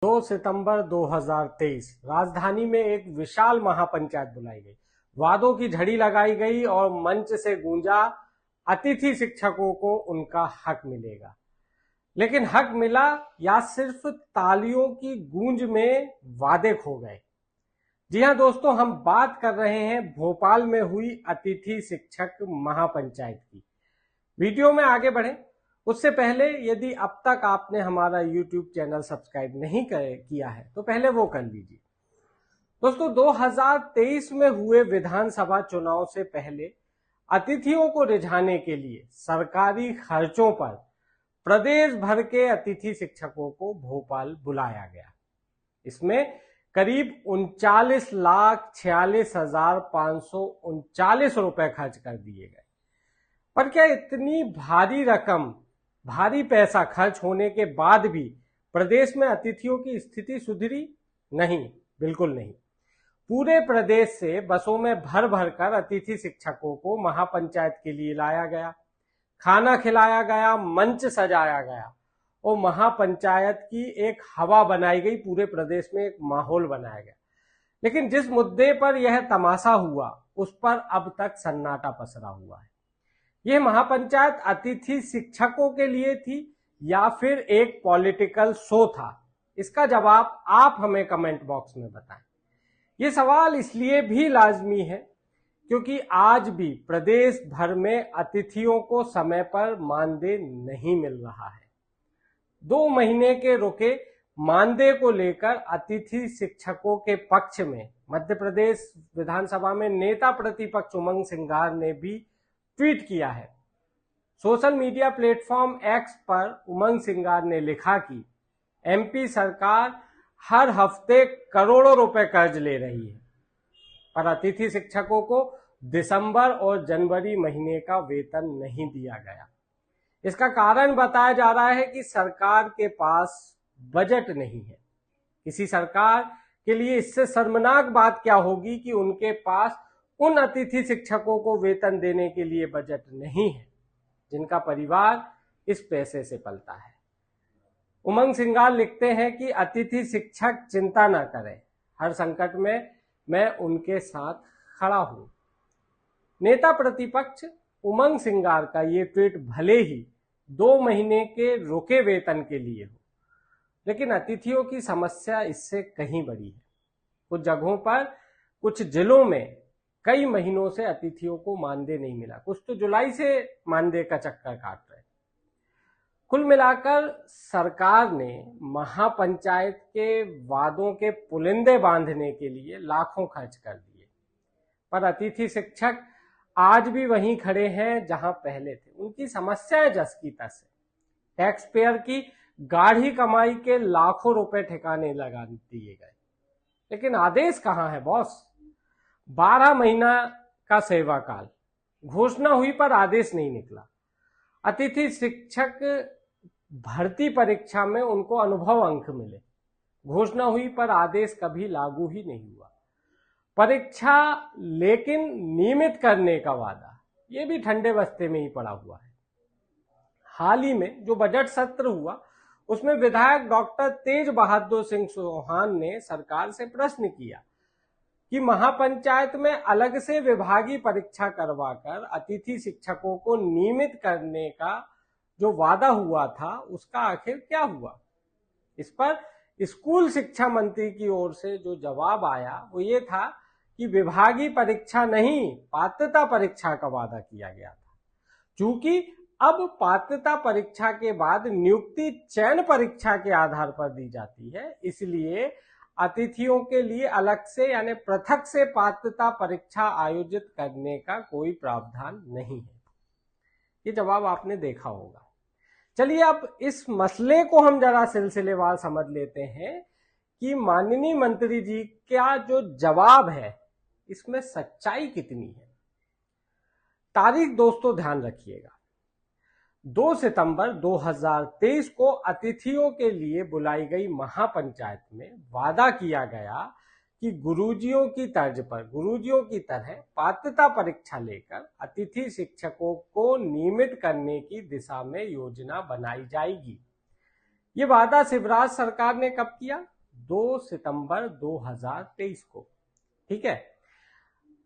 2 सितंबर 2023 राजधानी में एक विशाल महापंचायत बुलाई गई। वादों की झड़ी लगाई गई और मंच से गूंजा अतिथि शिक्षकों को उनका हक मिलेगा। लेकिन हक मिला या सिर्फ तालियों की गूंज में वादे खो गए। जी हां दोस्तों, हम बात कर रहे हैं भोपाल में हुई अतिथि शिक्षक महापंचायत की। वीडियो में आगे बढ़े उससे पहले यदि अब तक आपने हमारा YouTube चैनल सब्सक्राइब नहीं किया है तो पहले वो कर लीजिए। दोस्तों, 2023 में हुए विधानसभा चुनाव से पहले अतिथियों को रिझाने के लिए सरकारी खर्चों पर प्रदेश भर के अतिथि शिक्षकों को भोपाल बुलाया गया। इसमें करीब 39,46,539 रुपए खर्च कर दिए गए। पर क्या इतनी भारी पैसा खर्च होने के बाद भी प्रदेश में अतिथियों की स्थिति सुधरी? नहीं, बिल्कुल नहीं। पूरे प्रदेश से बसों में भर भर कर अतिथि शिक्षकों को महापंचायत के लिए लाया गया, खाना खिलाया गया, मंच सजाया गया और महापंचायत की एक हवा बनाई गई, पूरे प्रदेश में एक माहौल बनाया गया। लेकिन जिस मुद्दे पर यह तमाशा हुआ उस पर अब तक सन्नाटा पसरा हुआ है। यह महापंचायत अतिथि शिक्षकों के लिए थी या फिर एक पॉलिटिकल शो था? इसका जवाब आप हमें कमेंट बॉक्स में बताएं। यह सवाल इसलिए भी लाजमी है क्योंकि आज भी प्रदेश भर में अतिथियों को समय पर मानदेय नहीं मिल रहा है। 2 महीने के रुके मानदेय को लेकर अतिथि शिक्षकों के पक्ष में मध्य प्रदेश विधानसभा में नेता प्रतिपक्ष उमंग सिंगार ने भी ट्वीट किया है। सोशल मीडिया प्लेटफॉर्म एक्स पर उमंग सिंगार ने लिखा कि एमपी सरकार हर हफ्ते करोड़ों रुपए कर्ज ले रही है, पर अतिथि शिक्षकों को दिसंबर और जनवरी महीने का वेतन नहीं दिया गया। इसका कारण बताया जा रहा है कि सरकार के पास बजट नहीं है। किसी सरकार के लिए इससे शर्मनाक बात क्या होगी कि उनके पास उन अतिथि शिक्षकों को वेतन देने के लिए बजट नहीं है जिनका परिवार इस पैसे से पलता है। उमंग सिंगार लिखते हैं कि अतिथि शिक्षक चिंता न करें, हर संकट में मैं उनके साथ खड़ा हूं। नेता प्रतिपक्ष उमंग सिंगार का ये ट्वीट भले ही 2 महीने के रुके वेतन के लिए हो, लेकिन अतिथियों की समस्या इससे कहीं बड़ी है। कुछ जगहों पर, कुछ जिलों में कई महीनों से अतिथियों को मानदेय नहीं मिला, कुछ तो जुलाई से मानदेय का चक्कर काट रहे। कुल मिलाकर सरकार ने महापंचायत के वादों के पुलिंदे बांधने के लिए लाखों खर्च कर दिए, पर अतिथि शिक्षक आज भी वहीं खड़े हैं जहां पहले थे। उनकी समस्याएं जस की तस है। टैक्स पेयर की गाढ़ी कमाई के लाखों रुपए ठिकाने लगा दिए गए, लेकिन आदेश कहां है बॉस? 12 महीना का सेवा काल, घोषणा हुई पर आदेश नहीं निकला। अतिथि शिक्षक भर्ती परीक्षा में उनको अनुभव अंक मिले, घोषणा हुई पर आदेश कभी लागू ही नहीं हुआ। परीक्षा लेकिन नियमित करने का वादा, ये भी ठंडे बस्ते में ही पड़ा हुआ है। हाल ही में जो बजट सत्र हुआ उसमें विधायक डॉक्टर तेज बहादुर सिंह चौहान ने सरकार से प्रश्न किया कि महापंचायत में अलग से विभागीय परीक्षा करवाकर अतिथि शिक्षकों को नियमित करने का जो वादा हुआ था उसका आखिर क्या हुआ। इस पर स्कूल शिक्षा मंत्री की ओर से जो जवाब आया वो ये था कि विभागीय परीक्षा नहीं, पात्रता परीक्षा का वादा किया गया था। चूंकि अब पात्रता परीक्षा के बाद नियुक्ति चयन परीक्षा के आधार पर दी जाती है, इसलिए अतिथियों के लिए अलग से यानी पृथक से पात्रता परीक्षा आयोजित करने का कोई प्रावधान नहीं है। ये जवाब आपने देखा होगा। चलिए अब इस मसले को हम जरा सिलसिलेवार समझ लेते हैं कि माननीय मंत्री जी का जो जवाब है इसमें सच्चाई कितनी है। तारीख दोस्तों ध्यान रखिएगा, 2 सितंबर 2023 को अतिथियों के लिए बुलाई गई महापंचायत में वादा किया गया कि गुरुजियों की तर्ज पर, गुरुजियों की तरह पात्रता परीक्षा लेकर अतिथि शिक्षकों को नियमित करने की दिशा में योजना बनाई जाएगी। ये वादा शिवराज सरकार ने कब किया? 2 सितंबर 2023 को, ठीक है।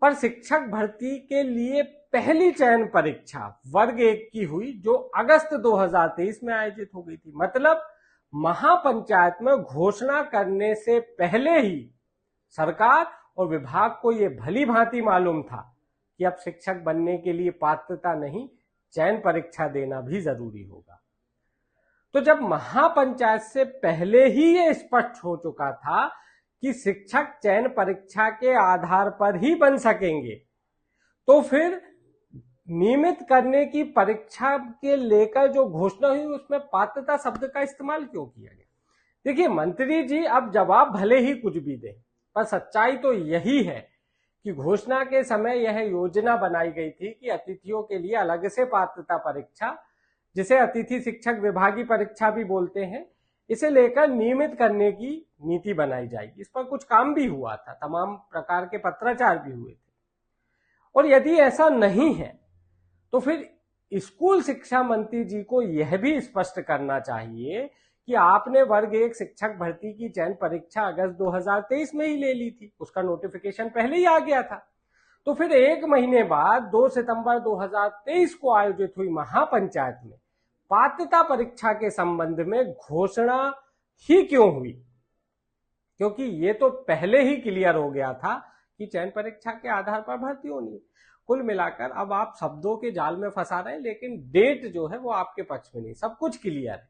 पर शिक्षक भर्ती के लिए पहली चयन परीक्षा वर्ग 1 की हुई, जो अगस्त 2023 में आयोजित हो गई थी। मतलब महापंचायत में घोषणा करने से पहले ही सरकार और विभाग को यह भली भांति मालूम था कि अब शिक्षक बनने के लिए पात्रता नहीं, चयन परीक्षा देना भी जरूरी होगा। तो जब महापंचायत से पहले ही यह स्पष्ट हो चुका था कि शिक्षक चयन परीक्षा के आधार पर ही बन सकेंगे, तो फिर नियमित करने की परीक्षा के लेकर जो घोषणा हुई उसमें पात्रता शब्द का इस्तेमाल क्यों किया गया? देखिए मंत्री जी, अब जवाब भले ही कुछ भी दें, पर सच्चाई तो यही है कि घोषणा के समय यह योजना बनाई गई थी कि अतिथियों के लिए अलग से पात्रता परीक्षा, जिसे अतिथि शिक्षक विभागीय परीक्षा भी बोलते हैं, इसे लेकर नियमित करने की नीति बनाई जाएगी। इस पर कुछ काम भी हुआ था, तमाम प्रकार के पत्राचार भी हुए थे। और यदि ऐसा नहीं है तो फिर स्कूल शिक्षा मंत्री जी को यह भी स्पष्ट करना चाहिए कि आपने वर्ग 1 शिक्षक भर्ती की चयन परीक्षा अगस्त 2023 में ही ले ली थी, उसका नोटिफिकेशन पहले ही आ गया था। तो फिर 1 महीने बाद 2 सितंबर 2023 को आयोजित हुई महापंचायत में पात्रता परीक्षा के संबंध में घोषणा ही क्यों हुई? क्योंकि ये तो पहले ही क्लियर हो गया था कि चयन परीक्षा के आधार पर भर्ती होनी है। कुल मिलाकर अब आप शब्दों के जाल में फंसा रहे हैं, लेकिन डेट जो है वो आपके पक्ष में नहीं, सब कुछ क्लियर है।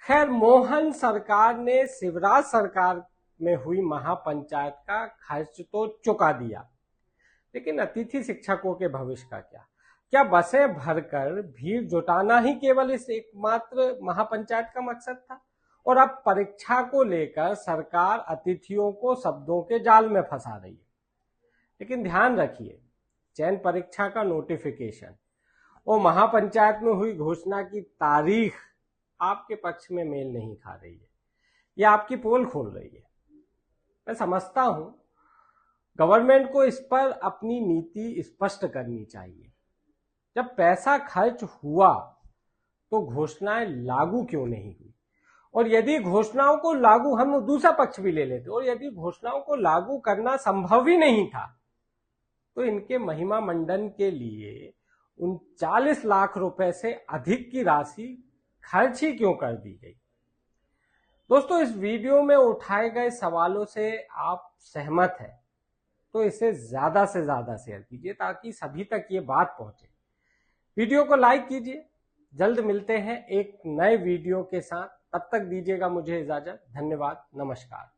खैर, मोहन सरकार ने शिवराज सरकार में हुई महापंचायत का खर्च तो चुका दिया, लेकिन अतिथि शिक्षकों के भविष्य का क्या? क्या बसें भरकर भीड़ जुटाना ही केवल इस एकमात्र महापंचायत का मकसद था? और अब परीक्षा को लेकर सरकार अतिथियों को शब्दों के जाल में फंसा रही है। लेकिन ध्यान रखिए, चयन परीक्षा का नोटिफिकेशन और महापंचायत में हुई घोषणा की तारीख आपके पक्ष में मेल नहीं खा रही है, ये आपकी पोल खोल रही है। मैं समझता हूं गवर्नमेंट को इस पर अपनी नीति स्पष्ट करनी चाहिए। जब पैसा खर्च हुआ तो घोषणाएं लागू क्यों नहीं हुई? और यदि घोषणाओं को लागू, हम दूसरा पक्ष भी ले लेते, और यदि घोषणाओं को लागू करना संभव ही नहीं था तो इनके महिमा मंडन के लिए 39 लाख रुपए से अधिक की राशि खर्च ही क्यों कर दी गई? दोस्तों, इस वीडियो में उठाए गए सवालों से आप सहमत हैं तो इसे ज्यादा से ज्यादा शेयर कीजिए ताकि सभी तक ये बात पहुंचे। वीडियो को लाइक कीजिए। जल्द मिलते हैं एक नए वीडियो के साथ, तब तक दीजिएगा मुझे इजाजत। धन्यवाद, नमस्कार।